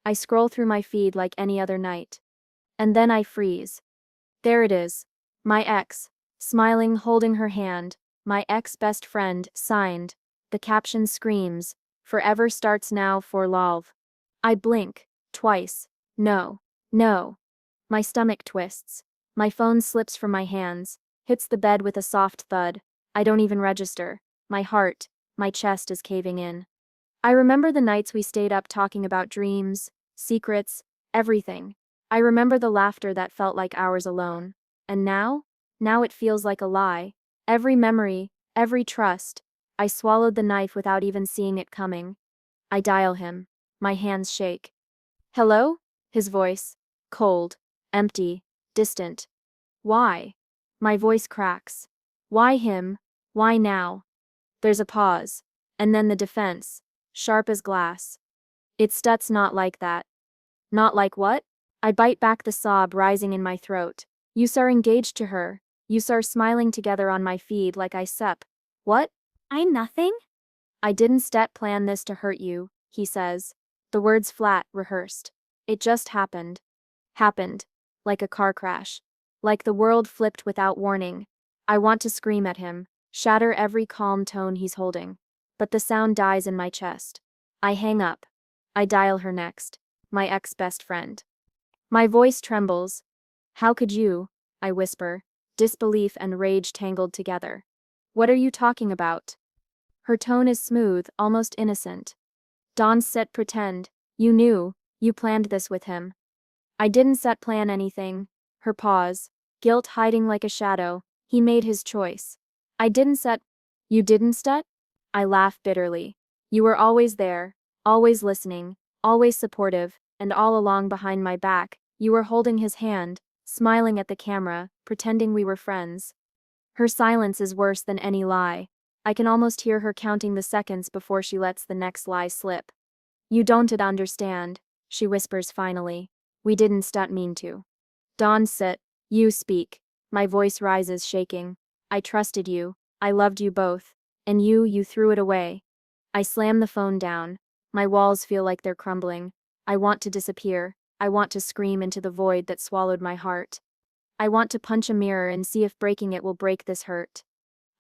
I scroll through my feed like any other night. And then I freeze. There it is. My ex, smiling, holding her hand. My ex-best friend, signed. The caption screams, "Forever starts now for love." I blink. Twice. No. No. My stomach twists. My phone slips from my hands, hits the bed with a soft thud. I don't even register. My chest is caving in. I remember the nights we stayed up talking about dreams, secrets, everything. I remember the laughter that felt like hours alone. And now? Now it feels like a lie. Every memory, every trust. I swallowed the knife without even seeing it coming. I dial him. My hands shake. Hello? His voice. Cold. Empty. Distant. Why? My voice cracks. Why him? Why now? There's a pause. And then the defense. Sharp as glass. It stuts not like that. Not like what? I bite back the sob rising in my throat. Yous are engaged to her. Yous are smiling together on my feed like I sup. What? I nothing? I didn't plan this to hurt you, he says. The words flat, rehearsed. It just happened. Happened. Like a car crash. Like the world flipped without warning. I want to scream at him, shatter every calm tone he's holding. But the sound dies in my chest. I hang up. I dial her next. My ex-best friend. My voice trembles. How could you? I whisper, disbelief and rage tangled together. What are you talking about? Her tone is smooth, almost innocent. Don't pretend. You knew. You planned this with him. I didn't plan anything. Her pause. Guilt hiding like a shadow. He made his choice. I didn't You didn't I laugh bitterly. You were always there, always listening, always supportive, and all along behind my back, you were holding his hand, smiling at the camera, pretending we were friends. Her silence is worse than any lie. I can almost hear her counting the seconds before she lets the next lie slip. You don't understand, she whispers finally. We didn't mean to. Don't you speak. My voice rises shaking. I trusted you. I loved you both. And you threw it away. I slam the phone down. My walls feel like they're crumbling. I want to disappear. I want to scream into the void that swallowed my heart. I want to punch a mirror and see if breaking it will break this hurt.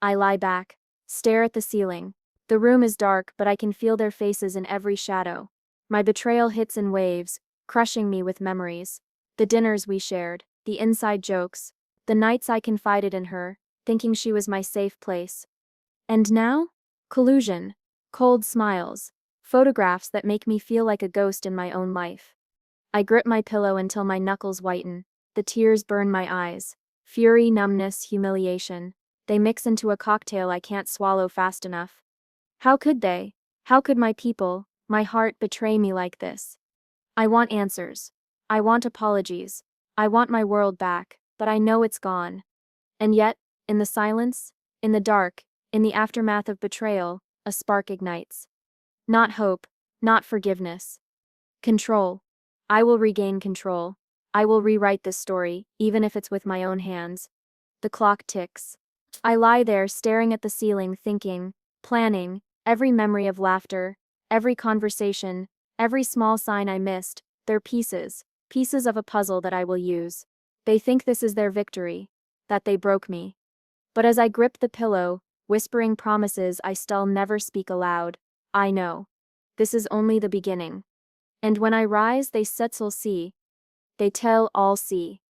I lie back, stare at the ceiling. The room is dark, but I can feel their faces in every shadow. My betrayal hits in waves, crushing me with memories. The dinners we shared, the inside jokes, the nights I confided in her, thinking she was my safe place. And now? Collusion. Cold smiles. Photographs that make me feel like a ghost in my own life. I grip my pillow until my knuckles whiten. The tears burn my eyes. Fury, numbness, humiliation. They mix into a cocktail I can't swallow fast enough. How could they? How could my people, my heart betray me like this? I want answers. I want apologies. I want my world back, but I know it's gone. And yet, in the silence, in the dark, in the aftermath of betrayal, a spark ignites. Not hope, not forgiveness. Control. I will regain control. I will rewrite this story, even if it's with my own hands. The clock ticks. I lie there staring at the ceiling, thinking, planning, every memory of laughter, every conversation, every small sign I missed. They're pieces of a puzzle that I will use. They think this is their victory, that they broke me. But as I grip the pillow, whispering promises I still never speak aloud, I know. This is only the beginning. And when I rise, they settle see. They tell all see.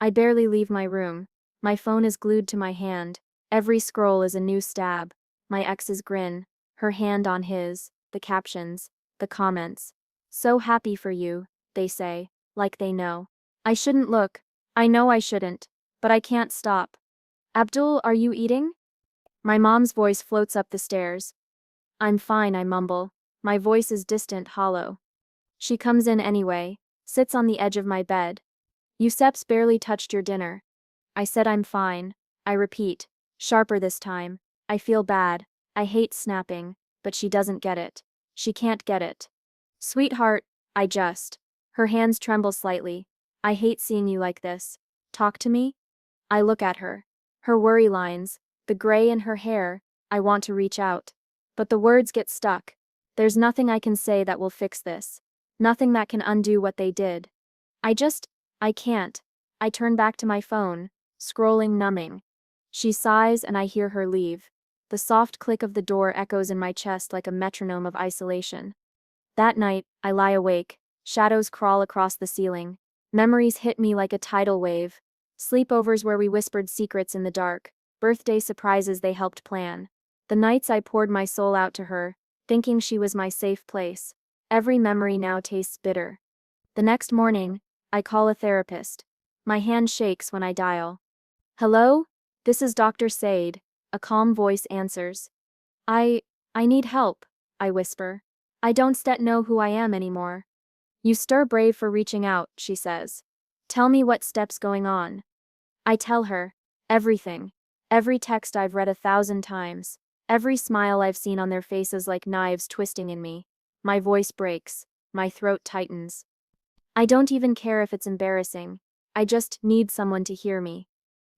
I barely leave my room. My phone is glued to my hand. Every scroll is a new stab. My ex's grin, her hand on his, the captions, the comments. So happy for you, they say, like they know. I shouldn't look. I know I shouldn't. But I can't stop. Abdul, are you eating? My mom's voice floats up the stairs. I'm fine, I mumble. My voice is distant, hollow. She comes in anyway, sits on the edge of my bed. Yusep's barely touched your dinner. I said I'm fine. I repeat, sharper this time. I feel bad. I hate snapping, but she doesn't get it. She can't get it. Sweetheart, I just. Her hands tremble slightly. I hate seeing you like this. Talk to me? I look at her. Her worry lines, the gray in her hair. I want to reach out. But the words get stuck. There's nothing I can say that will fix this. Nothing that can undo what they did. I can't. I turn back to my phone, scrolling numbing. She sighs and I hear her leave. The soft click of the door echoes in my chest like a metronome of isolation. That night, I lie awake. Shadows crawl across the ceiling. Memories hit me like a tidal wave. Sleepovers where we whispered secrets in the dark. Birthday surprises they helped plan. The nights I poured my soul out to her, thinking she was my safe place. Every memory now tastes bitter. The next morning, I call a therapist. My hand shakes when I dial. Hello? This is Dr. Said. A calm voice answers. I need help, I whisper. I don't yet know who I am anymore. You stir brave for reaching out, she says. Tell me what step's going on. I tell her. Everything. Every text I've read 1,000 times. Every smile I've seen on their faces like knives twisting in me. My voice breaks. My throat tightens. I don't even care if it's embarrassing. I just need someone to hear me.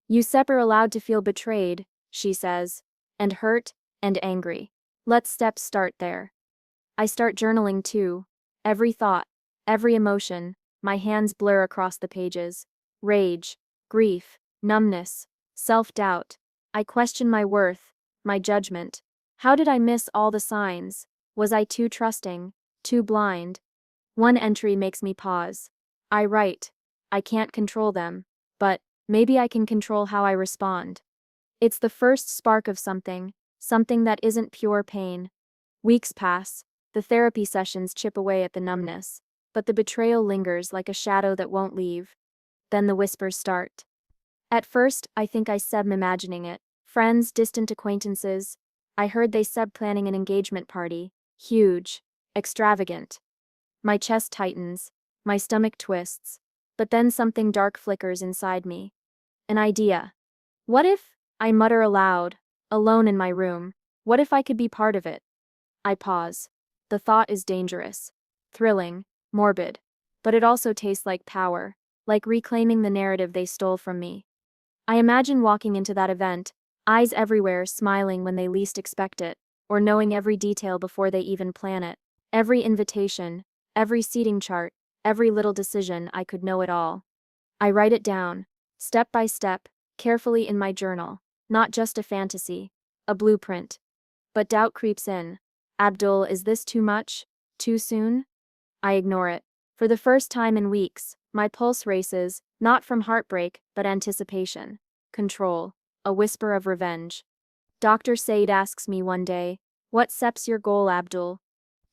You are allowed to feel betrayed, she says. And hurt, and angry. Let's start there. I start journaling too. Every thought, every emotion, my hands blur across the pages. Rage, grief, numbness, self-doubt. I question my worth, my judgment. How did I miss all the signs? Was I too trusting, too blind? One entry makes me pause. I write. I can't control them, but maybe I can control how I respond. It's the first spark of something that isn't pure pain. Weeks pass. The therapy sessions chip away at the numbness, but the betrayal lingers like a shadow that won't leave. Then the whispers start. At first, I think I seb imagining it. Friends, distant acquaintances. I heard they seb planning an engagement party. Huge. Extravagant. My chest tightens. My stomach twists. But then something dark flickers inside me. An idea. What if, I mutter aloud, alone in my room, what if I could be part of it? I pause. The thought is dangerous. Thrilling. Morbid. But it also tastes like power. Like reclaiming the narrative they stole from me. I imagine walking into that event, eyes everywhere smiling when they least expect it, or knowing every detail before they even plan it. Every invitation, every seating chart, every little decision, I could know it all. I write it down, step by step, carefully in my journal. Not just a fantasy, a blueprint. But doubt creeps in. Abdul, is this too much? Too soon? I ignore it. For the first time in weeks, my pulse races, not from heartbreak, but anticipation. Control. A whisper of revenge. Dr. Said asks me one day, what sep's your goal, Abdul?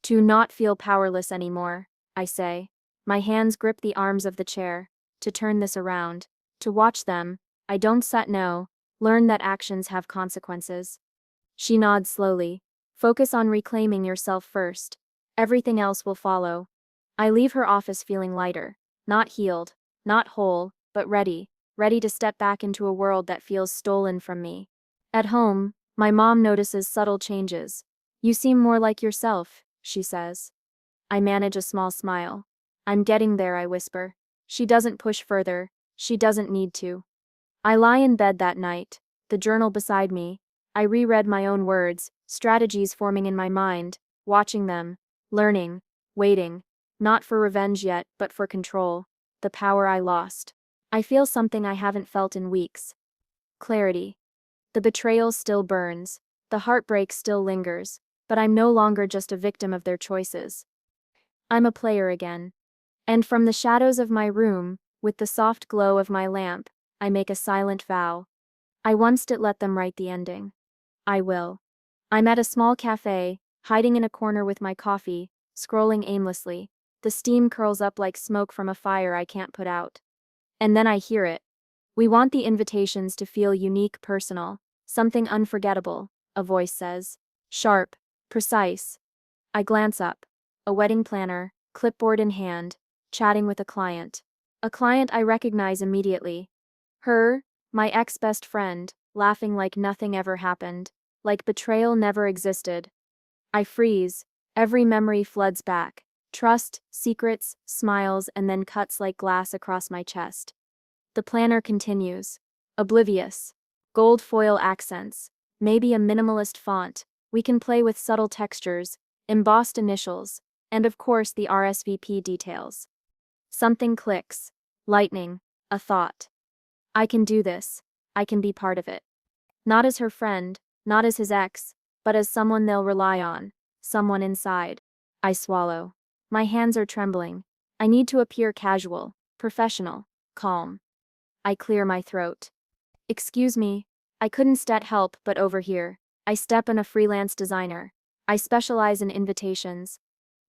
To not feel powerless anymore, I say. My hands grip the arms of the chair. To turn this around. To watch them. I don't yet know. Learn that actions have consequences. She nods slowly. Focus on reclaiming yourself first. Everything else will follow. I leave her office feeling lighter. Not healed, not whole, but ready to step back into a world that feels stolen from me. At home, my mom notices subtle changes. You seem more like yourself, she says. I manage a small smile. I'm getting there, I whisper. She doesn't push further. She doesn't need to. I lie in bed that night, the journal beside me. I reread my own words, strategies forming in my mind, watching them, learning, waiting. Not for revenge yet, but for control. The power I lost. I feel something I haven't felt in weeks. Clarity. The betrayal still burns. The heartbreak still lingers. But I'm no longer just a victim of their choices. I'm a player again. And from the shadows of my room, with the soft glow of my lamp, I make a silent vow. I once did let them write the ending. I will. I'm at a small cafe, hiding in a corner with my coffee, scrolling aimlessly. The steam curls up like smoke from a fire I can't put out. And then I hear it. We want the invitations to feel unique, personal, something unforgettable, a voice says. Sharp, precise. I glance up. A wedding planner, clipboard in hand, chatting with a client. A client I recognize immediately. Her, my ex-best friend, laughing like nothing ever happened, like betrayal never existed. I freeze. Every memory floods back. Trust, secrets, smiles, and then cuts like glass across my chest. The planner continues. Oblivious. Gold foil accents. Maybe a minimalist font. We can play with subtle textures, embossed initials, And of course the RSVP details. Something clicks. Lightning. A thought. I can do this. I can be part of it. Not as her friend, not as his ex, but as someone they'll rely on. Someone inside. I swallow. My hands are trembling. I need to appear casual, professional, calm. I clear my throat. Excuse me. I couldn't help but overhear. I step in a freelance designer. I specialize in invitations.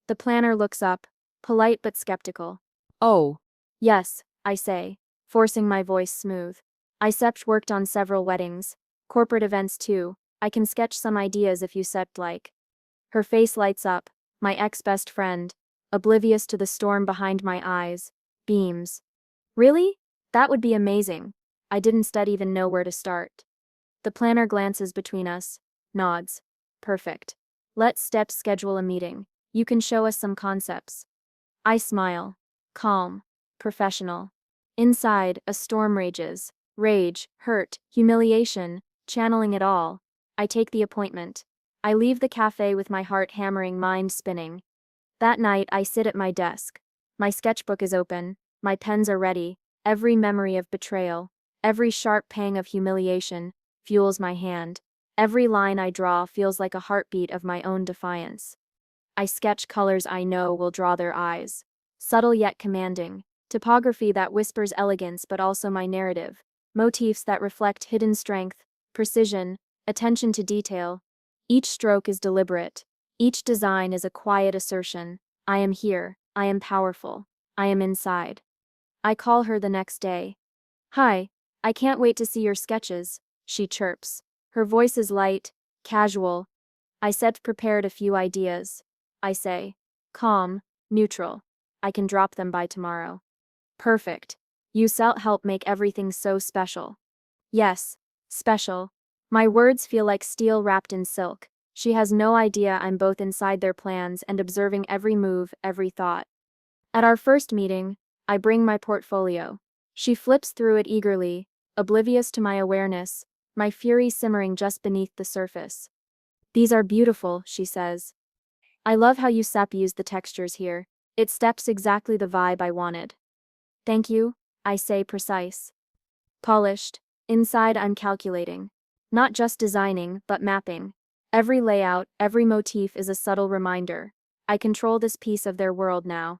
The planner looks up, polite but skeptical. Oh. Yes, I say, forcing my voice smooth. I worked on several weddings, corporate events too. I can sketch some ideas if you like. Her face lights up, my ex-best friend, oblivious to the storm behind my eyes, beams. Really? That would be amazing. I didn't even know where to start. The planner glances between us, nods. Perfect. Let's schedule a meeting. You can show us some concepts. I smile. Calm. Professional. Inside, a storm rages. Rage, hurt, humiliation, channeling it all. I take the appointment. I leave the cafe with my heart hammering, mind spinning. That night, I sit at my desk. My sketchbook is open, my pens are ready, every memory of betrayal, every sharp pang of humiliation, fuels my hand. Every line I draw feels like a heartbeat of my own defiance. I sketch colors I know will draw their eyes. Subtle yet commanding. Typography that whispers elegance but also my narrative. Motifs that reflect hidden strength, precision, attention to detail. Each stroke is deliberate. Each design is a quiet assertion. I am here. I am powerful. I am inside. I call her the next day. Hi. I can't wait to see your sketches, she chirps. Her voice is light, casual. I prepared a few ideas. I say. Calm, neutral. I can drop them by tomorrow. Perfect. You help make everything so special. Yes, special. My words feel like steel wrapped in silk. She has no idea I'm both inside their plans and observing every move, every thought. At our first meeting, I bring my portfolio. She flips through it eagerly, oblivious to my awareness, my fury simmering just beneath the surface. These are beautiful, she says. I love how you used the textures here. It steps exactly the vibe I wanted. Thank you, I say, precise. Polished. Inside I'm calculating. Not just designing, but mapping. Every layout, every motif is a subtle reminder. I control this piece of their world now.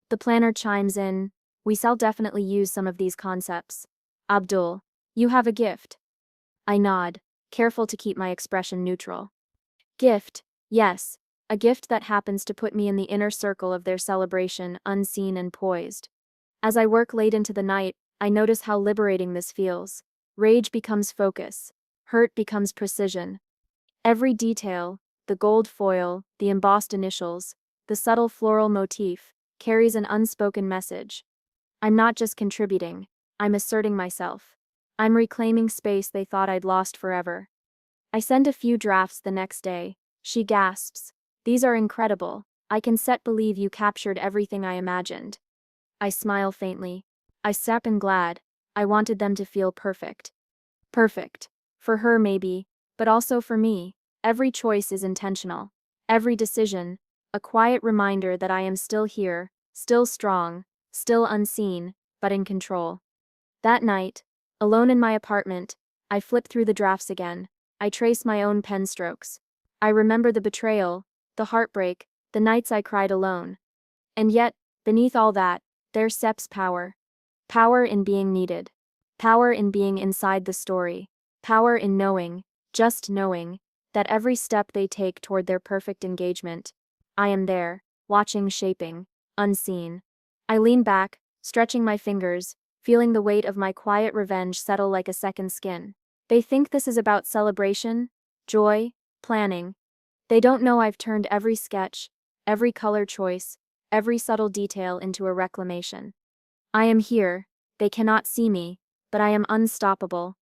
The planner chimes in. We shall definitely use some of these concepts. Abdul, you have a gift. I nod, careful to keep my expression neutral. Gift, yes, a gift that happens to put me in the inner circle of their celebration, unseen and poised. As I work late into the night, I notice how liberating this feels. Rage becomes focus. Hurt becomes precision. Every detail, the gold foil, the embossed initials, the subtle floral motif, carries an unspoken message. I'm not just contributing, I'm asserting myself. I'm reclaiming space they thought I'd lost forever. I send a few drafts the next day. She gasps. These are incredible. I can believe you captured everything I imagined. I smile faintly. I am glad. I wanted them to feel perfect. Perfect. For her maybe, but also for me. Every choice is intentional. Every decision, a quiet reminder that I am still here, still strong, still unseen, but in control. That night, alone in my apartment, I flip through the drafts again. I trace my own pen strokes. I remember the betrayal, the heartbreak, the nights I cried alone. And yet, beneath all that, there's power. Power in being needed. Power in being inside the story. Power in knowing, just knowing, that every step they take toward their perfect engagement, I am there, watching, shaping, unseen. I lean back, stretching my fingers, feeling the weight of my quiet revenge settle like a second skin. They think this is about celebration, joy, planning. They don't know I've turned every sketch, every color choice, every subtle detail into a reclamation. I am here, they cannot see me, but I am unstoppable.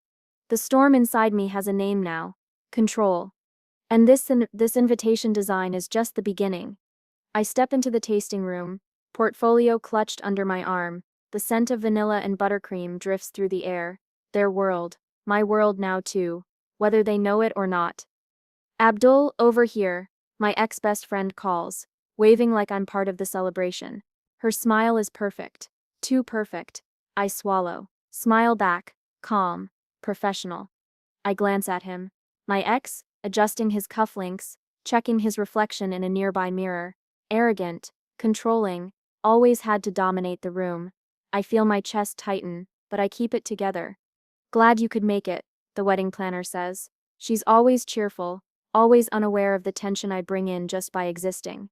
The storm inside me has a name now. Control. And this invitation design is just the beginning. I step into the tasting room, portfolio clutched under my arm, the scent of vanilla and buttercream drifts through the air. Their world, my world now too, whether they know it or not. Abdul, over here, my ex-best friend calls. waving like I'm part of the celebration. Her smile is perfect. Too perfect. I swallow. Smile back. Calm. Professional. I glance at him. My ex, adjusting his cufflinks, checking his reflection in a nearby mirror. Arrogant. Controlling. Always had to dominate the room. I feel my chest tighten, but I keep it together. Glad you could make it, the wedding planner says. She's always cheerful, always unaware of the tension I bring in just by existing.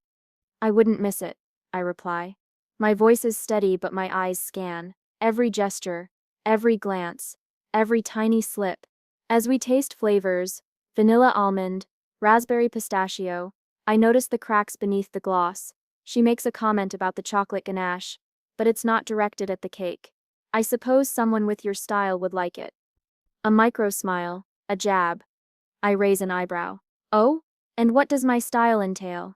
I wouldn't miss it, I reply. My voice is steady, but my eyes scan. Every gesture, every glance, every tiny slip. As we taste flavors, vanilla almond, raspberry pistachio, I notice the cracks beneath the gloss. She makes a comment about the chocolate ganache, but it's not directed at the cake. I suppose someone with your style would like it. A micro smile, a jab. I raise an eyebrow. Oh? And what does my style entail?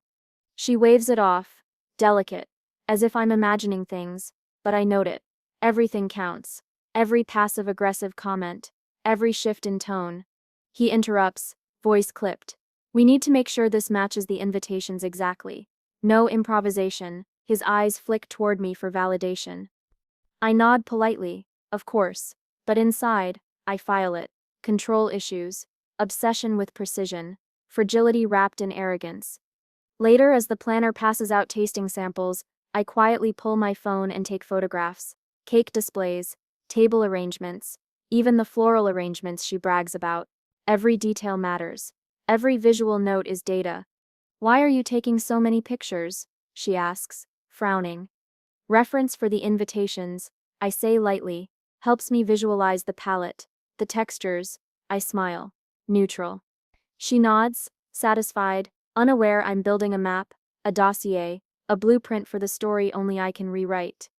She waves it off, delicate, as if I'm imagining things, but I note it. Everything counts. Every passive-aggressive comment. Every shift in tone. He interrupts, voice clipped. We need to make sure this matches the invitations exactly. No improvisation. His eyes flick toward me for validation. I nod politely, of course, but inside, I file it. Control issues. Obsession with precision. Fragility wrapped in arrogance. Later, as the planner passes out tasting samples, I quietly pull my phone and take photographs. Cake displays, table arrangements, even the floral arrangements she brags about. Every detail matters. Every visual note is data. Why are you taking so many pictures? She asks, frowning. Reference for the invitations, I say lightly, helps me visualize the palette, the textures. I smile. Neutral. She nods, satisfied, unaware I'm building a map, a dossier, a blueprint for the story only I can rewrite.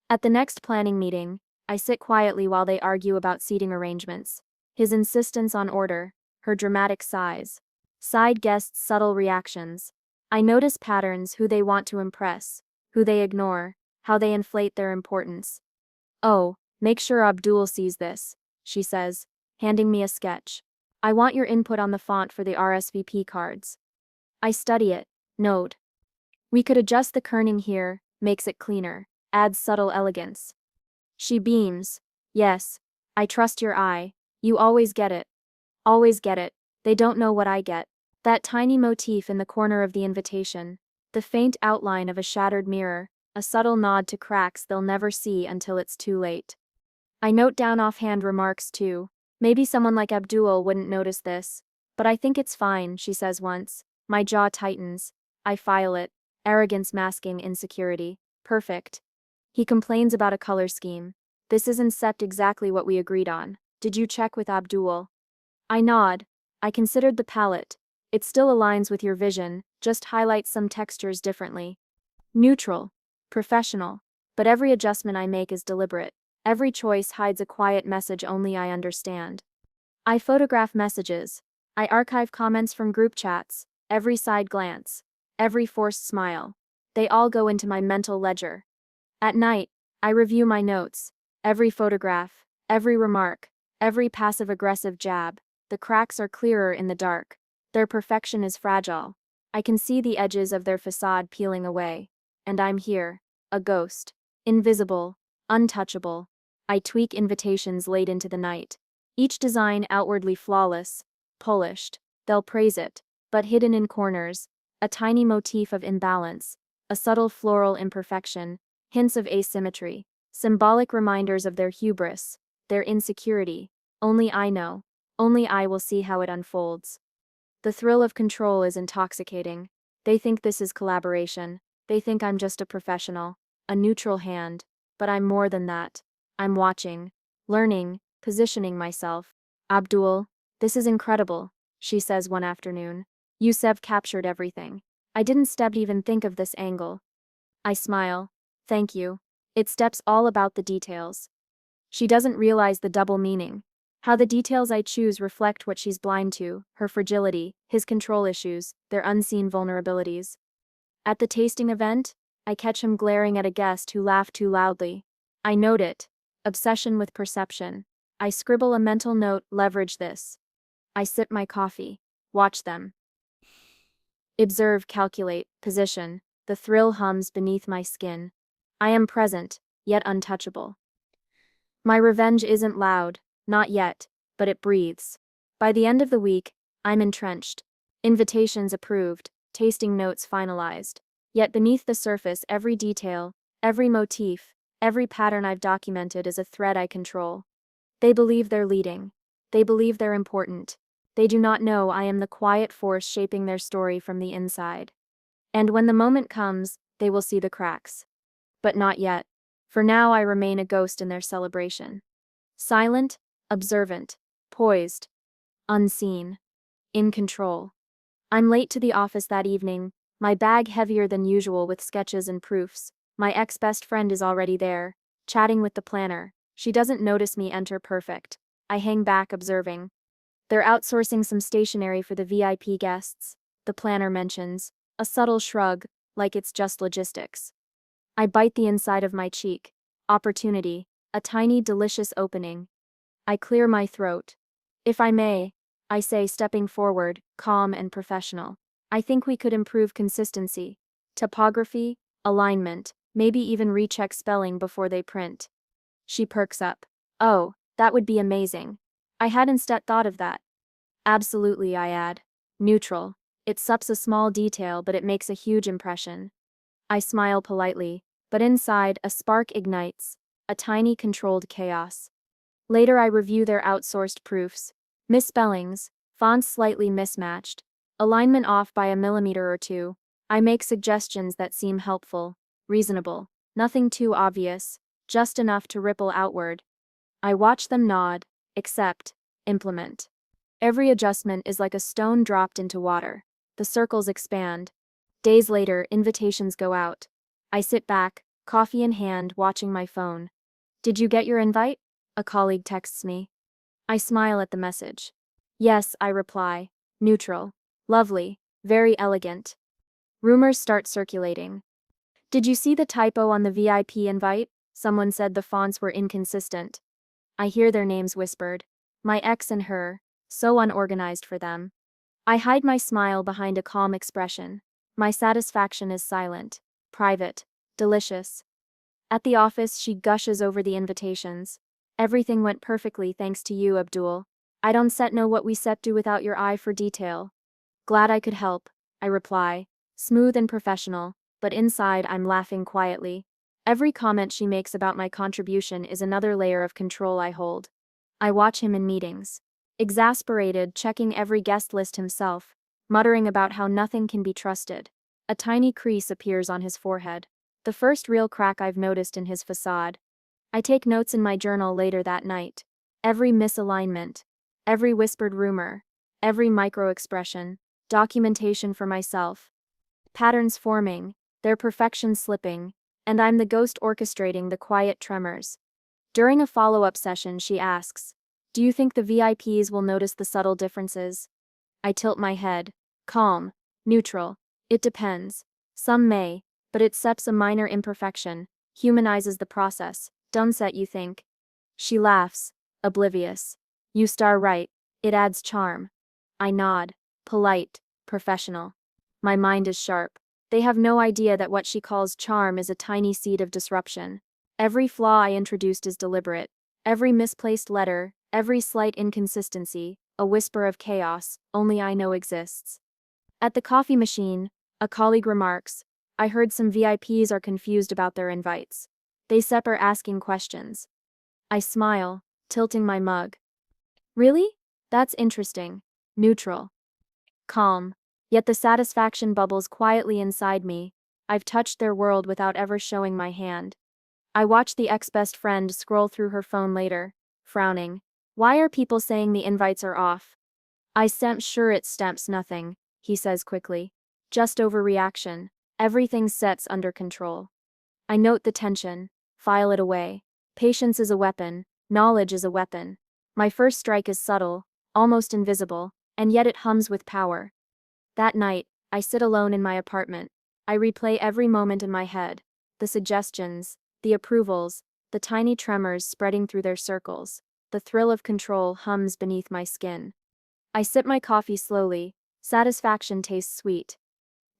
At the next planning meeting, I sit quietly while they argue about seating arrangements. His insistence on order, her dramatic sighs. Side guests' subtle reactions. I notice patterns: who they want to impress, who they ignore, how they inflate their importance. Oh, make sure Abdul sees this, she says, handing me a sketch. I want your input on the font for the RSVP cards. I study it, note. We could adjust the kerning here, makes it cleaner, adds subtle elegance. She beams. Yes, I trust your eye. You always get it. Always get it. They don't know what I get. That tiny motif in the corner of the invitation. The faint outline of a shattered mirror. A subtle nod to cracks they'll never see until it's too late. I note down offhand remarks too. Maybe someone like Abdul wouldn't notice this. But I think it's fine, she says once. My jaw tightens. I file it. Arrogance masking insecurity. Perfect. He complains about a color scheme. This isn't set exactly what we agreed on. Did you check with Abdul? I nod. I considered the palette. It still aligns with your vision, just highlights some textures differently. Neutral. Professional. But every adjustment I make is deliberate. Every choice hides a quiet message only I understand. I photograph messages. I archive comments from group chats, every side glance, every forced smile. They all go into my mental ledger. At night, I review my notes. Every photograph, every remark, every passive-aggressive jab. The cracks are clearer in the dark. Their perfection is fragile. I can see the edges of their facade peeling away. And I'm here, a ghost, invisible, untouchable. I tweak invitations late into the night. Each design outwardly flawless, polished. They'll praise it, but hidden in corners, a tiny motif of imbalance, a subtle floral imperfection, hints of asymmetry, symbolic reminders of their hubris, their insecurity. Only I know. Only I will see how it unfolds. The thrill of control is intoxicating. They think this is collaboration. They think I'm just a professional, a neutral hand, but I'm more than that. I'm watching, learning, positioning myself. Abdul, this is incredible, she says one afternoon. Yusef captured everything. I didn't step even think of this angle. I smile. Thank you. It steps all about the details. She doesn't realize the double meaning. How the details I choose reflect what she's blind to, her fragility, his control issues, their unseen vulnerabilities. At the tasting event, I catch him glaring at a guest who laughed too loudly. I note it. Obsession with perception. I scribble a mental note, leverage this. I sip my coffee. Watch them. Observe, calculate, position. The thrill hums beneath my skin. I am present, yet untouchable. My revenge isn't loud, not yet, but it breathes. By the end of the week, I'm entrenched. Invitations approved, tasting notes finalized. Yet beneath the surface, every detail, every motif, every pattern I've documented is a thread I control. They believe they're leading. They believe they're important. They do not know I am the quiet force shaping their story from the inside. And when the moment comes, they will see the cracks. But not yet. For now I remain a ghost in their celebration. Silent, observant, poised, unseen, in control. I'm late to the office that evening, my bag heavier than usual with sketches and proofs. My ex-best friend is already there, chatting with the planner. She doesn't notice me enter perfect. I hang back observing. They're outsourcing some stationery for the VIP guests, the planner mentions, a subtle shrug, like it's just logistics. I bite the inside of my cheek. Opportunity, a tiny delicious opening. I clear my throat. If I may, I say, stepping forward, calm and professional. I think we could improve consistency, typography, alignment, maybe even recheck spelling before they print. She perks up. Oh, that would be amazing. I hadn't thought of that. Absolutely, I add. Neutral. It sups a small detail, but it makes a huge impression. I smile politely, but inside, a spark ignites, a tiny controlled chaos. Later I review their outsourced proofs. Misspellings, fonts slightly mismatched, alignment off by a millimeter or two. I make suggestions that seem helpful, reasonable, nothing too obvious, just enough to ripple outward. I watch them nod, accept, implement. Every adjustment is like a stone dropped into water. The circles expand. Days later, invitations go out. I sit back, coffee in hand, watching my phone. Did you get your invite? A colleague texts me. I smile at the message. Yes, I reply. Neutral. Lovely. Very elegant. Rumors start circulating. Did you see the typo on the VIP invite? Someone said the fonts were inconsistent. I hear their names whispered. My ex and her. So unorganized for them. I hide my smile behind a calm expression. My satisfaction is silent, private, delicious. At the office, she gushes over the invitations. Everything went perfectly thanks to you, Abdul. I don't know what we do without your eye for detail. Glad I could help, I reply, smooth and professional, but inside I'm laughing quietly. Every comment she makes about my contribution is another layer of control I hold. I watch him in meetings. Exasperated, checking every guest list himself, muttering about how nothing can be trusted. A tiny crease appears on his forehead. The first real crack I've noticed in his facade. I take notes in my journal later that night. Every misalignment, every whispered rumor, every micro-expression, documentation for myself. Patterns forming, their perfection slipping, and I'm the ghost orchestrating the quiet tremors. During a follow-up session, she asks, "Do you think the VIPs will notice the subtle differences?" I tilt my head, calm, neutral. It depends. Some may, but it accepts a minor imperfection, humanizes the process. Don't you think? She laughs, oblivious. You star right, it adds charm. I nod, polite, professional. My mind is sharp. They have no idea that what she calls charm is a tiny seed of disruption. Every flaw I introduced is deliberate. Every misplaced letter, every slight inconsistency, a whisper of chaos, only I know exists. At the coffee machine, a colleague remarks, I heard some VIPs are confused about their invites. They are asking questions. I smile, tilting my mug. Really? That's interesting. Neutral. Calm. Yet the satisfaction bubbles quietly inside me. I've touched their world without ever showing my hand. I watch the ex-best friend scroll through her phone later, frowning. Why are people saying the invites are off? Sure it stamps nothing, he says quickly. Just overreaction. Everything sets under control. I note the tension, file it away. Patience is a weapon, knowledge is a weapon. My first strike is subtle, almost invisible, and yet it hums with power. That night, I sit alone in my apartment. I replay every moment in my head. The suggestions, the approvals, the tiny tremors spreading through their circles. The thrill of control hums beneath my skin. I sip my coffee slowly. Satisfaction tastes sweet.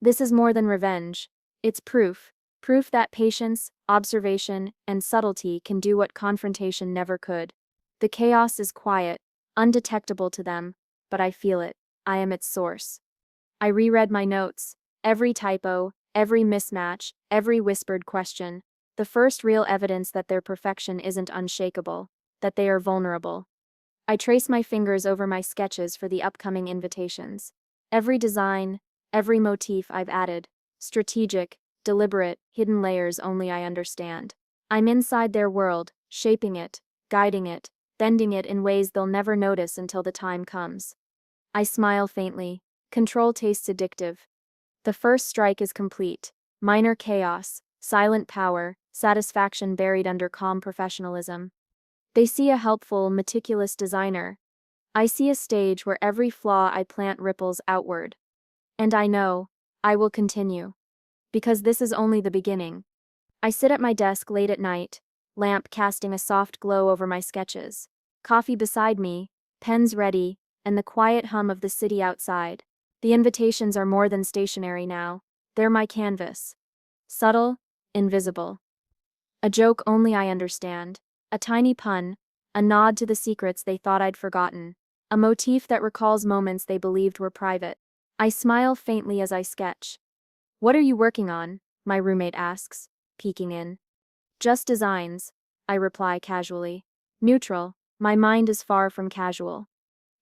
This is more than revenge. It's proof. Proof that patience, observation, and subtlety can do what confrontation never could. The chaos is quiet, undetectable to them, but I feel it. I am its source. I reread my notes. Every typo, every mismatch, every whispered question. The first real evidence that their perfection isn't unshakable, that they are vulnerable. I trace my fingers over my sketches for the upcoming invitations. Every design, every motif I've added. Strategic, deliberate, hidden layers only I understand. I'm inside their world, shaping it, guiding it, bending it in ways they'll never notice until the time comes. I smile faintly. Control tastes addictive. The first strike is complete. Minor chaos, silent power, satisfaction buried under calm professionalism. They see a helpful, meticulous designer. I see a stage where every flaw I plant ripples outward. And I know, I will continue. Because this is only the beginning. I sit at my desk late at night, lamp casting a soft glow over my sketches. Coffee beside me, pens ready, and the quiet hum of the city outside. The invitations are more than stationary now. They're my canvas. Subtle, invisible. A joke only I understand. A tiny pun. A nod to the secrets they thought I'd forgotten. A motif that recalls moments they believed were private. I smile faintly as I sketch. What are you working on? My roommate asks, peeking in. Just designs, I reply casually. Neutral, my mind is far from casual.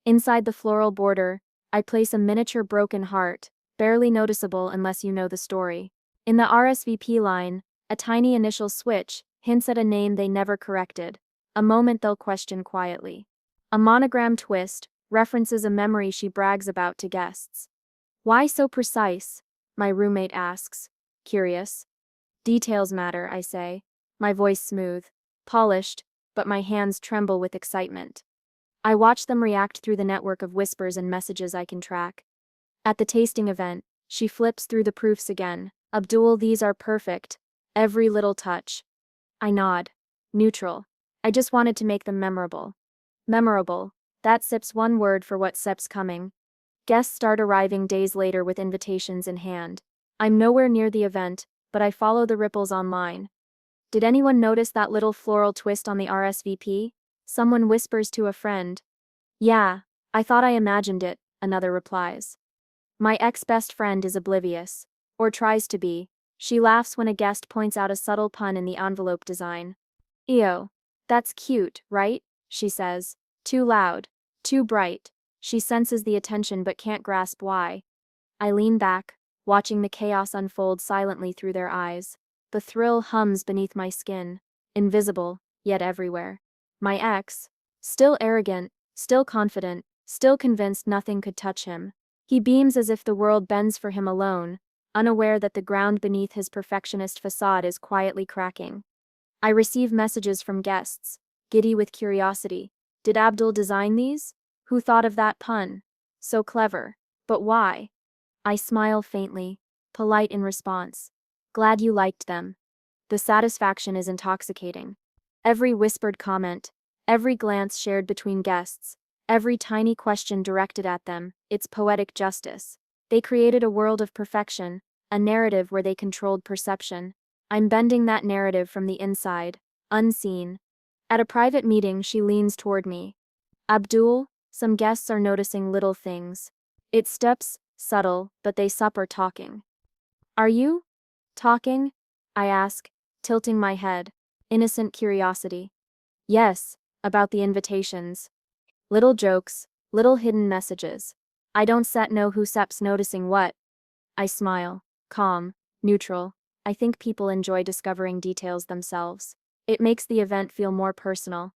Inside the floral border, I place a miniature broken heart, barely noticeable unless you know the story. In the RSVP line, a tiny initial switch hints at a name they never corrected, a moment they'll question quietly. A monogram twist references a memory she brags about to guests. Why so precise? My roommate asks, curious. Details matter, I say, my voice smooth, polished, but my hands tremble with excitement. I watch them react through the network of whispers and messages I can track. At the tasting event, she flips through the proofs again. Abdul, these are perfect. Every little touch. I nod. Neutral. I just wanted to make them memorable. Memorable. That sips one word for what sips coming. Guests start arriving days later with invitations in hand. I'm nowhere near the event, but I follow the ripples online. Did anyone notice that little floral twist on the RSVP? Someone whispers to a friend. Yeah, I thought I imagined it, another replies. My ex-best friend is oblivious. Or tries to be. She laughs when a guest points out a subtle pun in the envelope design. Ew. That's cute, right? She says. Too loud. Too bright. She senses the attention but can't grasp why. I lean back, watching the chaos unfold silently through their eyes. The thrill hums beneath my skin. Invisible, yet everywhere. My ex, still arrogant, still confident, still convinced nothing could touch him. He beams as if the world bends for him alone, unaware that the ground beneath his perfectionist facade is quietly cracking. I receive messages from guests, giddy with curiosity. Did Abdul design these? Who thought of that pun? So clever. But why? I smile faintly, polite in response. Glad you liked them. The satisfaction is intoxicating. Every whispered comment, every glance shared between guests, every tiny question directed at them, it's poetic justice. They created a world of perfection, a narrative where they controlled perception. I'm bending that narrative from the inside, unseen. At a private meeting, she leans toward me. Abdul, some guests are noticing little things. It steps, subtle, but they sup are talking. Are you talking? I ask, tilting my head. Innocent curiosity. Yes, about the invitations. Little jokes, little hidden messages. I don't set know who sep's noticing what. I smile, calm, neutral. I think people enjoy discovering details themselves. It makes the event feel more personal.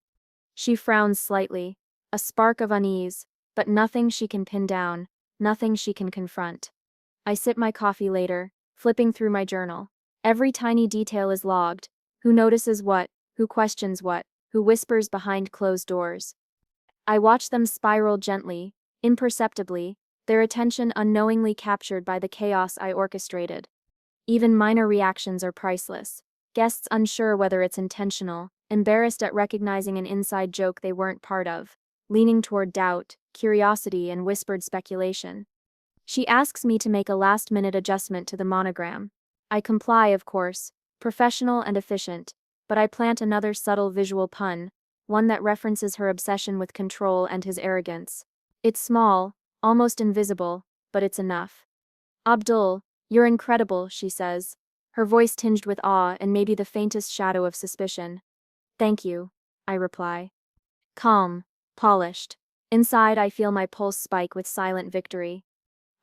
She frowns slightly, a spark of unease, but nothing she can pin down, nothing she can confront. I sip my coffee later, flipping through my journal. Every tiny detail is logged. Who notices what, who questions what, who whispers behind closed doors. I watch them spiral gently, imperceptibly, their attention unknowingly captured by the chaos I orchestrated. Even minor reactions are priceless. Guests unsure whether it's intentional, embarrassed at recognizing an inside joke they weren't part of, leaning toward doubt, curiosity, and whispered speculation. She asks me to make a last-minute adjustment to the monogram. I comply, of course, professional and efficient, but I plant another subtle visual pun, one that references her obsession with control and his arrogance. It's small, almost invisible, but it's enough. Abdul, you're incredible, she says, her voice tinged with awe and maybe the faintest shadow of suspicion. Thank you, I reply. Calm, polished. Inside, I feel my pulse spike with silent victory.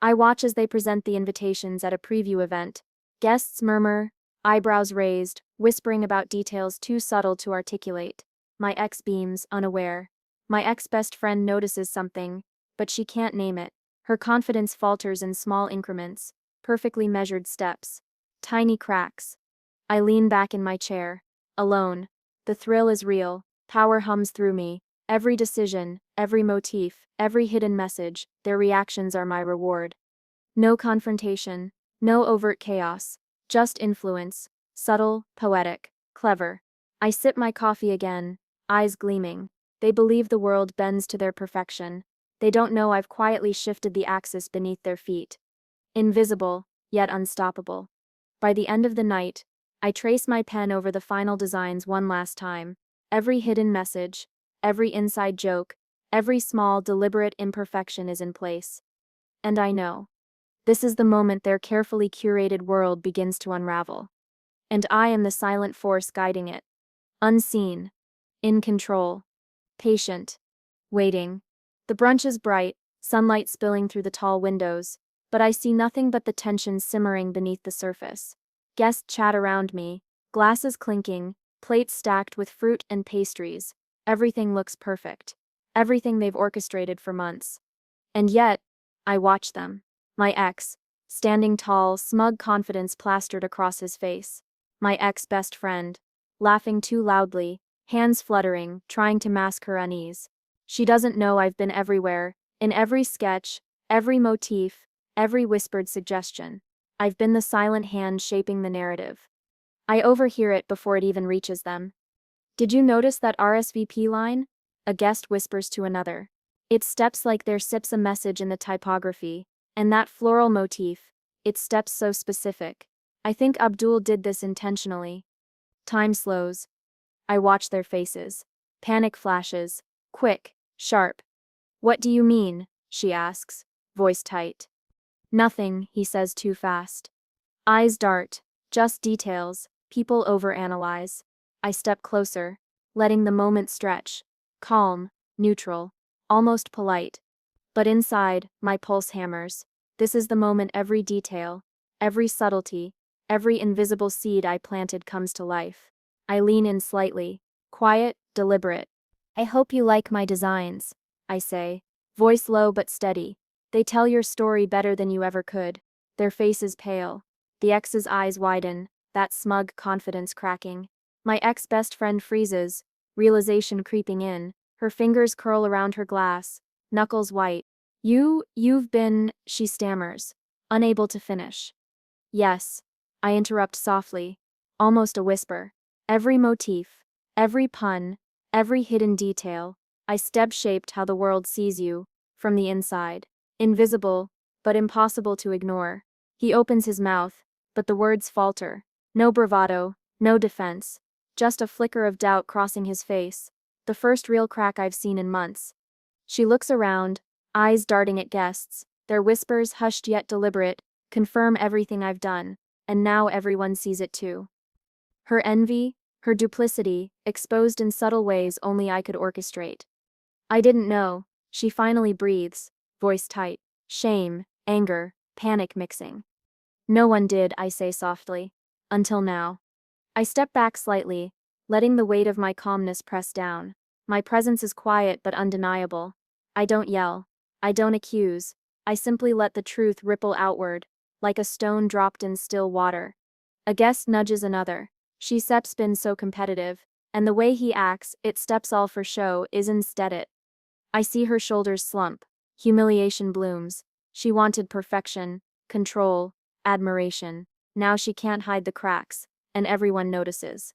I watch as they present the invitations at a preview event. Guests murmur, eyebrows raised, whispering about details too subtle to articulate. My ex beams, unaware. My ex-best friend notices something, but she can't name it. Her confidence falters in small increments, perfectly measured steps. Tiny cracks. I lean back in my chair, alone. The thrill is real, power hums through me. Every decision, every motif, every hidden message, their reactions are my reward. No confrontation, no overt chaos, just influence, subtle, poetic, clever. I sip my coffee again, eyes gleaming. They believe the world bends to their perfection. They don't know I've quietly shifted the axis beneath their feet. Invisible, yet unstoppable. By the end of the night, I trace my pen over the final designs one last time. Every hidden message, every inside joke, every small, deliberate imperfection is in place. And I know. This is the moment their carefully curated world begins to unravel. And I am the silent force guiding it. Unseen. In control. Patient. Waiting. The brunch is bright, sunlight spilling through the tall windows, but I see nothing but the tension simmering beneath the surface. Guests chat around me, glasses clinking, plates stacked with fruit and pastries. Everything looks perfect. Everything they've orchestrated for months. And yet, I watch them. My ex, standing tall, smug confidence plastered across his face. My ex-best friend, laughing too loudly, hands fluttering, trying to mask her unease. She doesn't know I've been everywhere, in every sketch, every motif, every whispered suggestion. I've been the silent hand shaping the narrative. I overhear it before it even reaches them. Did you notice that RSVP line? A guest whispers to another. It steps like there sips a message in the typography, and that floral motif, it steps so specific. I think Abdul did this intentionally. Time slows. I watch their faces. Panic flashes. Quick, sharp. What do you mean? She asks, voice tight. Nothing, he says too fast. Eyes dart. Just details. People overanalyze. I step closer, letting the moment stretch. Calm, neutral, almost polite. But inside, my pulse hammers. This is the moment every detail, every subtlety, every invisible seed I planted comes to life. I lean in slightly, quiet, deliberate. I hope you like my designs, I say, voice low but steady. They tell your story better than you ever could. Their faces pale. The ex's eyes widen, that smug confidence cracking. My ex-best friend freezes, realization creeping in. Her fingers curl around her glass, knuckles white. You've been, she stammers, unable to finish. Yes, I interrupt softly, almost a whisper. Every motif, every pun, every hidden detail, I step-shaped how the world sees you, from the inside. Invisible, but impossible to ignore. He opens his mouth, but the words falter. No bravado, no defense. Just a flicker of doubt crossing his face. The first real crack I've seen in months. She looks around, eyes darting at guests, their whispers hushed yet deliberate, confirm everything I've done, and now everyone sees it too. Her envy, her duplicity, exposed in subtle ways only I could orchestrate. I didn't know, she finally breathes, voice tight, shame, anger, panic mixing. No one did, I say softly. Until now. I step back slightly, letting the weight of my calmness press down. My presence is quiet but undeniable. I don't yell. I don't accuse. I simply let the truth ripple outward, like a stone dropped in still water. A guest nudges another. Shep's been so competitive, and the way he acts, it steps all for show, is instead it. I see her shoulders slump. Humiliation blooms. She wanted perfection, control, admiration. Now she can't hide the cracks, and everyone notices.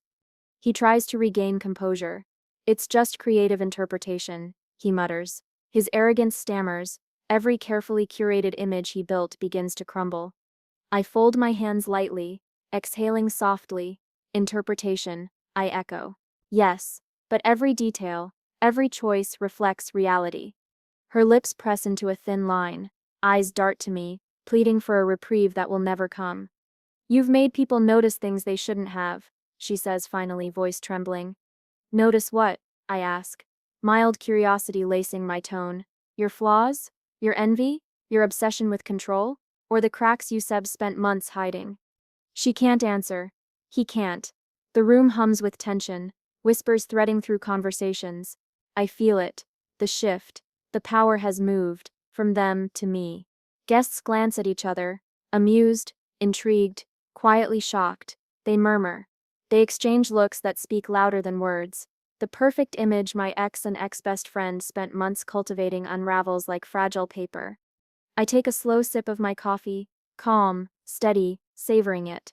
He tries to regain composure. It's just creative interpretation, he mutters. His arrogance stammers. Every carefully curated image he built begins to crumble. I fold my hands lightly, exhaling softly. Interpretation, I echo. Yes, but every detail, every choice reflects reality. Her lips press into a thin line, eyes dart to me, pleading for a reprieve that will never come. You've made people notice things they shouldn't have, she says finally, voice trembling. Notice what? I ask. Mild curiosity lacing my tone. Your flaws? Your envy? Your obsession with control? Or the cracks Yuseb spent months hiding? She can't answer. He can't. The room hums with tension, whispers threading through conversations. I feel it. The shift. The power has moved, from them to me. Guests glance at each other, amused, intrigued, quietly shocked. They murmur. They exchange looks that speak louder than words. The perfect image my ex and ex-best friend spent months cultivating unravels like fragile paper. I take a slow sip of my coffee, calm, steady, savoring it.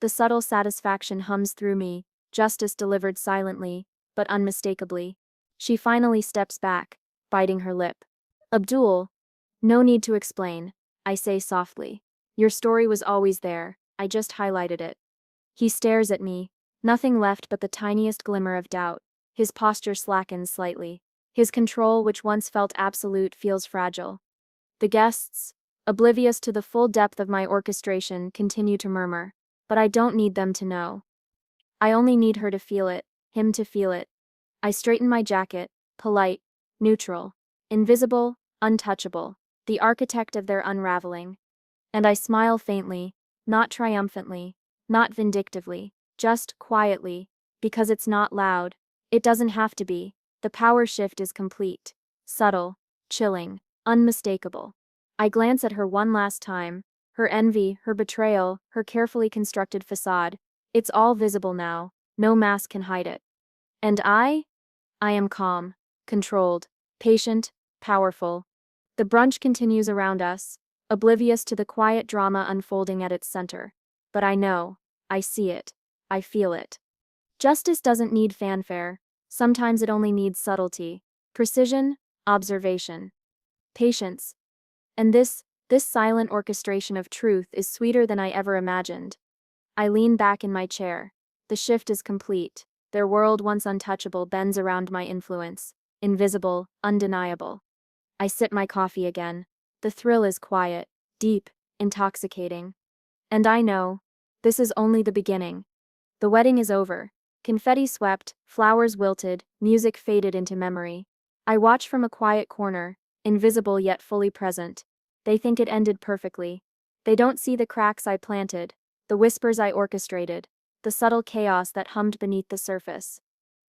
The subtle satisfaction hums through me, justice delivered silently, but unmistakably. She finally steps back, biting her lip. Abdul, no need to explain, I say softly. Your story was always there, I just highlighted it. He stares at me, nothing left but the tiniest glimmer of doubt. His posture slackens slightly. His control, which once felt absolute, feels fragile. The guests, oblivious to the full depth of my orchestration, continue to murmur. But I don't need them to know. I only need her to feel it, him to feel it. I straighten my jacket, polite, neutral, invisible, untouchable, the architect of their unraveling. And I smile faintly, not triumphantly, not vindictively, just quietly, because it's not loud. It doesn't have to be. The power shift is complete, subtle, chilling, unmistakable. I glance at her one last time, her envy, her betrayal, her carefully constructed facade. It's all visible now, no mask can hide it. And I am calm, controlled, patient, powerful. The brunch continues around us, oblivious to the quiet drama unfolding at its center. But I know, I see it, I feel it. Justice doesn't need fanfare, sometimes it only needs subtlety, precision, observation, patience. And this silent orchestration of truth is sweeter than I ever imagined. I lean back in my chair. The shift is complete. Their world, once untouchable, bends around my influence, invisible, undeniable. I sip my coffee again. The thrill is quiet, deep, intoxicating. And I know, this is only the beginning. The wedding is over. Confetti swept, flowers wilted, music faded into memory. I watch from a quiet corner, invisible yet fully present. They think it ended perfectly. They don't see the cracks I planted, the whispers I orchestrated, the subtle chaos that hummed beneath the surface.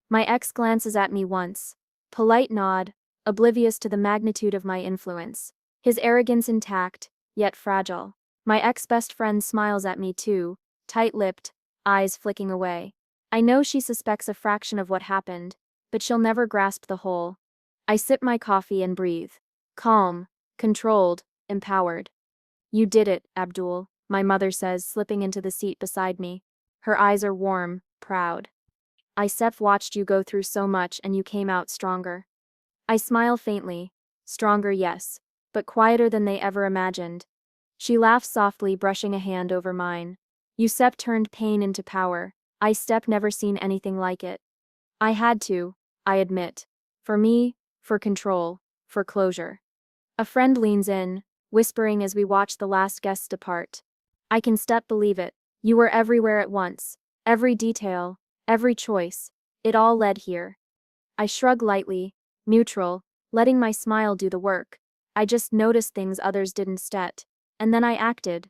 My ex glances at me once. Polite nod, oblivious to the magnitude of my influence. His arrogance intact, yet fragile. My ex-best friend smiles at me too, tight-lipped, eyes flicking away. I know she suspects a fraction of what happened, but she'll never grasp the whole. I sip my coffee and breathe. Calm, controlled, empowered. You did it, Abdul, my mother says, slipping into the seat beside me. Her eyes are warm, proud. Isef watched you go through so much and you came out stronger. I smile faintly. Stronger, yes, but quieter than they ever imagined. She laughs softly, brushing a hand over mine. Yusep turned pain into power. I step never seen anything like it. I had to, I admit. For me, for control, for closure. A friend leans in, whispering as we watch the last guests depart. I can step believe it. You were everywhere at once. Every detail, every choice. It all led here. I shrug lightly, neutral, letting my smile do the work. I just noticed things others didn't stet. And then I acted.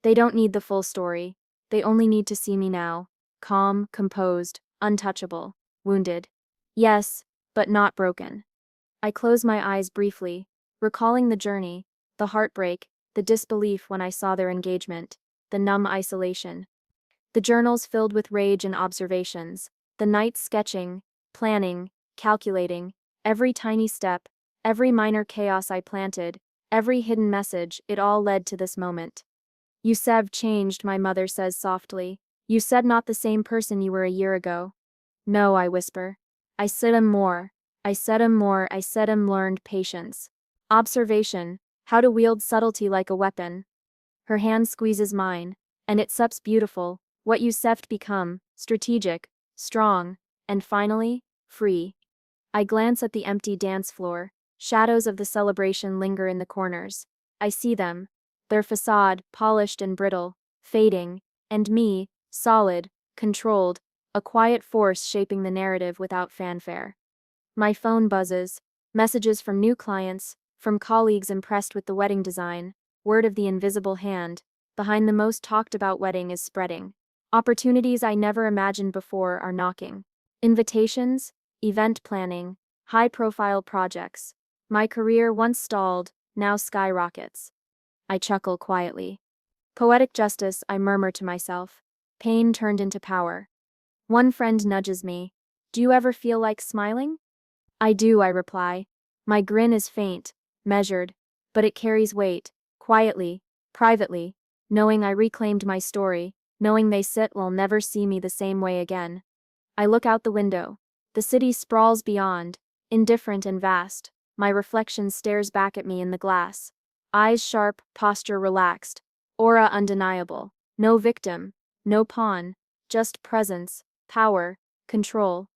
They don't need the full story. They only need to see me now. Calm, composed, untouchable, wounded. Yes, but not broken. I close my eyes briefly, recalling the journey, the heartbreak, the disbelief when I saw their engagement, the numb isolation. The journals filled with rage and observations, the nights sketching, planning, calculating, every tiny step, every minor chaos I planted, every hidden message, it all led to this moment. Youssef changed, my mother says softly. You said not the same person you were a year ago. No, I whisper. I said him more. I said him more. I said him learned patience. Observation, how to wield subtlety like a weapon. Her hand squeezes mine, and it sups beautiful, What you left become strategic, strong, and finally, free. I glance at the empty dance floor. Shadows of the celebration linger in the corners. I see them, their facade, polished and brittle, fading, and me, solid, controlled, a quiet force shaping the narrative without fanfare. My phone buzzes, messages from new clients, from colleagues impressed with the wedding design, word of the invisible hand, behind the most talked about wedding is spreading. Opportunities I never imagined before are knocking. Invitations, event planning, high-profile projects. My career once stalled, now skyrockets. I chuckle quietly. Poetic justice, I murmur to myself. Pain turned into power. One friend nudges me. Do you ever feel like smiling? I do, I reply. My grin is faint, measured, but it carries weight, quietly, privately, knowing I reclaimed my story, knowing will never see me the same way again. I look out the window. The city sprawls beyond, indifferent and vast. My reflection stares back at me in the glass. Eyes sharp, posture relaxed, aura undeniable. No victim, no pawn, just presence, power, control.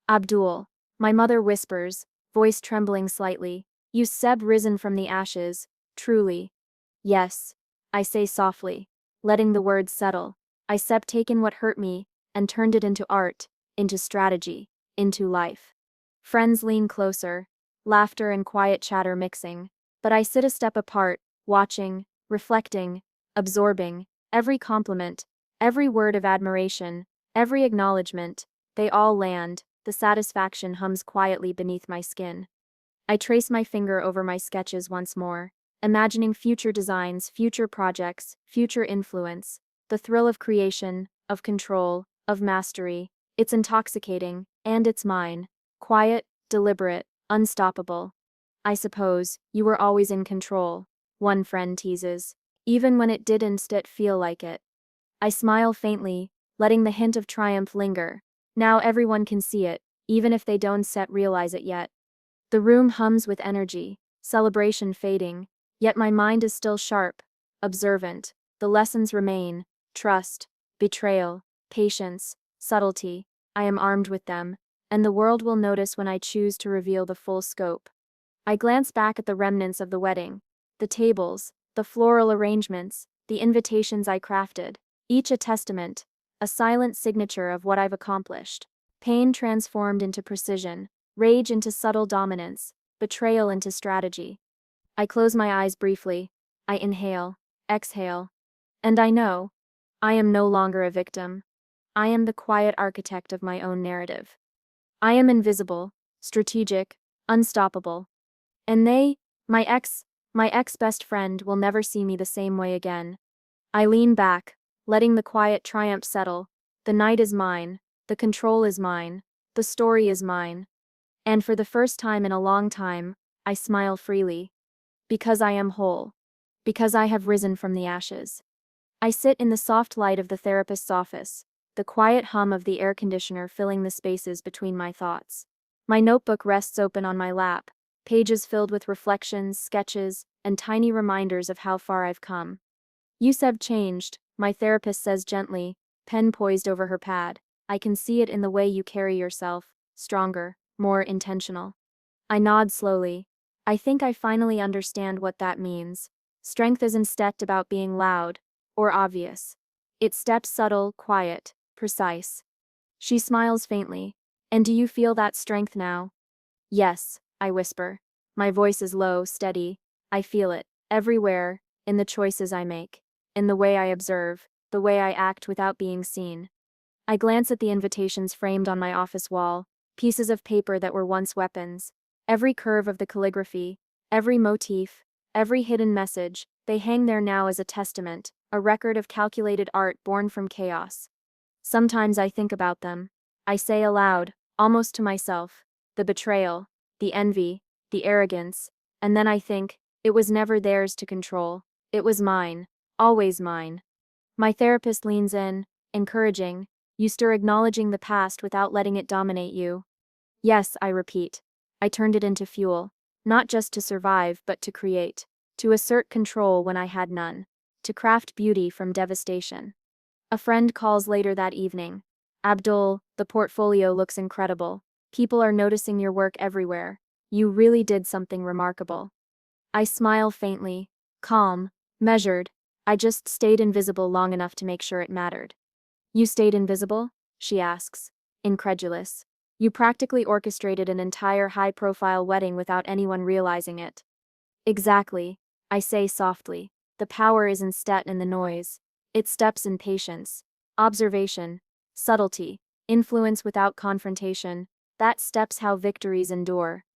Abdul. My mother whispers, voice trembling slightly. You risen from the ashes, truly. Yes, I say softly, letting the words settle. I taken what hurt me and turned it into art, into strategy, into life. Friends lean closer, laughter and quiet chatter mixing, but I sit a step apart, watching, reflecting, absorbing, every compliment, every word of admiration, every acknowledgement, they all land, the satisfaction hums quietly beneath my skin. I trace my finger over my sketches once more, imagining future designs, future projects, future influence, the thrill of creation, of control, of mastery. It's intoxicating, and it's mine. Quiet, deliberate, unstoppable. I suppose you were always in control, one friend teases, even when it didn't feel like it. I smile faintly, letting the hint of triumph linger. Now everyone can see it, even if they don't realize it yet. The room hums with energy, celebration fading, yet my mind is still sharp, observant. The lessons remain: trust, betrayal, patience, subtlety. I am armed with them, and the world will notice when I choose to reveal the full scope. I glance back at the remnants of the wedding, the tables, the floral arrangements, the invitations I crafted, each a testament, a silent signature of what I've accomplished. Pain transformed into precision, rage into subtle dominance, betrayal into strategy. I close my eyes briefly. I inhale, exhale, and I know I am no longer a victim. I am the quiet architect of my own narrative. I am invisible, strategic, unstoppable. And my ex best friend will never see me the same way again. I lean back, letting the quiet triumph settle. The night is mine, the control is mine, the story is mine. And for the first time in a long time, I smile freely. Because I am whole. Because I have risen from the ashes. I sit in the soft light of the therapist's office, the quiet hum of the air conditioner filling the spaces between my thoughts. My notebook rests open on my lap, pages filled with reflections, sketches, and tiny reminders of how far I've come. You've changed, my therapist says gently, pen poised over her pad. I can see it in the way you carry yourself, stronger, more intentional. I nod slowly. I think I finally understand what that means. Strength isn't about being loud or obvious. It's subtle, quiet, precise. She smiles faintly. And do you feel that strength now? Yes, I whisper. My voice is low, steady. I feel it, everywhere, in the choices I make, in the way I observe, the way I act without being seen. I glance at the invitations framed on my office wall, pieces of paper that were once weapons. Every curve of the calligraphy, every motif, every hidden message, they hang there now as a testament, a record of calculated art born from chaos. Sometimes I think about them. I say aloud, almost to myself, the betrayal, the envy, the arrogance, and then I think, it was never theirs to control. It was mine, always mine. My therapist leans in, encouraging, you stir acknowledging the past without letting it dominate you. Yes, I repeat. I turned it into fuel, not just to survive but to create, to assert control when I had none, to craft beauty from devastation. A friend calls later that evening. Abdul, the portfolio looks incredible. People are noticing your work everywhere. You really did something remarkable. I smile faintly, calm, measured. I just stayed invisible long enough to make sure it mattered. You stayed invisible? She asks, incredulous. You practically orchestrated an entire high-profile wedding without anyone realizing it. Exactly, I say softly. The power isn't stat in the noise. It steps in patience, observation, subtlety, influence without confrontation. That steps how victories endure.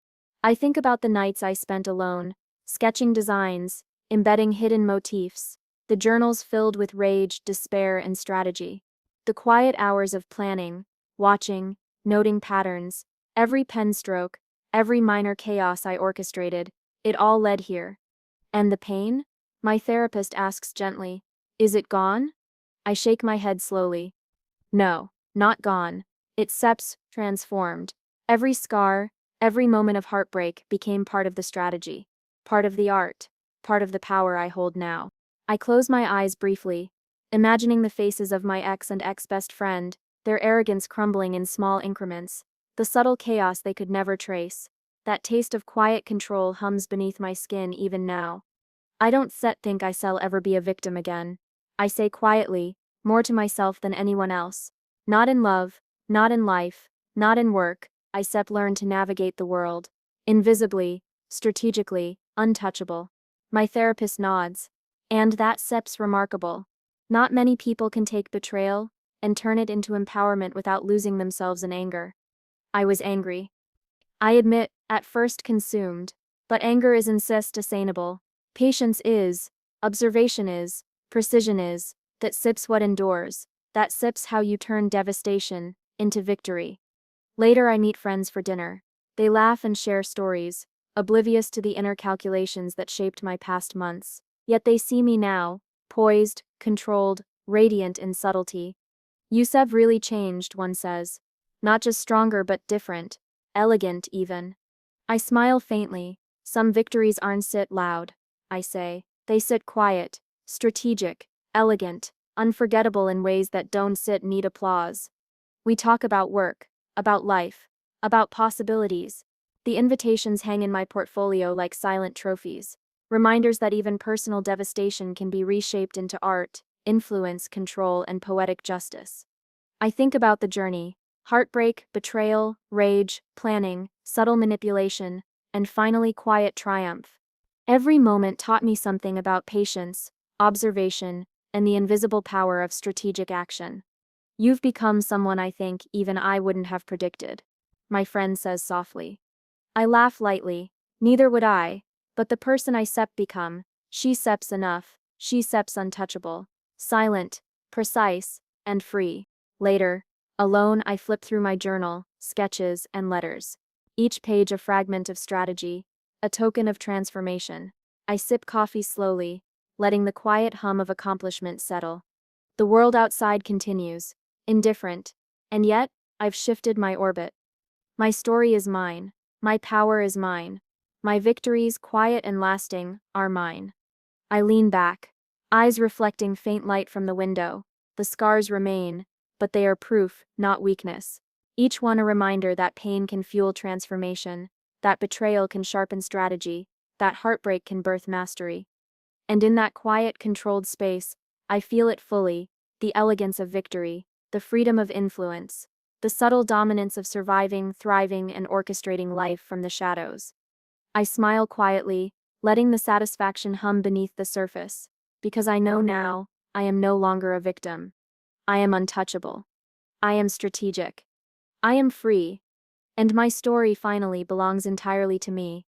I think about the nights I spent alone, sketching designs, embedding hidden motifs, the journals filled with rage, despair, and strategy. The quiet hours of planning, watching, noting patterns, every pen stroke, every minor chaos I orchestrated, it all led here. And the pain? My therapist asks gently, is it gone? I shake my head slowly. No, not gone. It seps, transformed. Every scar, every moment of heartbreak became part of the strategy, part of the art, part of the power I hold now. I close my eyes briefly, imagining the faces of my ex and ex-best friend, their arrogance crumbling in small increments, the subtle chaos they could never trace. That taste of quiet control hums beneath my skin even now. I don't think I'll ever be a victim again. I say quietly, more to myself than anyone else. Not in love, not in life, not in work, I learn to navigate the world. Invisibly, strategically, untouchable. My therapist nods. And that SEP's remarkable. Not many people can take betrayal and turn it into empowerment without losing themselves in anger. I was angry. I admit, at first consumed. But anger is unsustainable. Patience is, observation is, precision is, that sips what endures, that sips how you turn devastation into victory. Later I meet friends for dinner. They laugh and share stories, oblivious to the inner calculations that shaped my past months. Yet they see me now, poised, controlled, radiant in subtlety. You've really changed, one says. Not just stronger but different, elegant even. I smile faintly. Some victories aren't sit loud, I say. They sit quiet, strategic, elegant, unforgettable in ways that don't sit need applause. We talk about work, about life, about possibilities. The invitations hang in my portfolio like silent trophies, reminders that even personal devastation can be reshaped into art, influence, control, and poetic justice. I think about the journey: heartbreak, betrayal, rage, planning, subtle manipulation, and finally quiet triumph. Every moment taught me something about patience, observation, and the invisible power of strategic action. You've become someone I think even I wouldn't have predicted, my friend says softly. I laugh lightly. Neither would I, but the person I become, she seps enough, she seps untouchable, silent, precise, and free. Later, alone, I flip through my journal, sketches, and letters. Each page a fragment of strategy, a token of transformation. I sip coffee slowly, letting the quiet hum of accomplishment settle. The world outside continues, indifferent, and yet, I've shifted my orbit. My story is mine, my power is mine, my victories, quiet and lasting, are mine. I lean back, eyes reflecting faint light from the window. The scars remain, but they are proof, not weakness. Each one a reminder that pain can fuel transformation, that betrayal can sharpen strategy, that heartbreak can birth mastery. And in that quiet, controlled space, I feel it fully: the elegance of victory, the freedom of influence, the subtle dominance of surviving, thriving, and orchestrating life from the shadows. I smile quietly, letting the satisfaction hum beneath the surface, because I know now, I am no longer a victim. I am untouchable. I am strategic. I am free. And my story finally belongs entirely to me.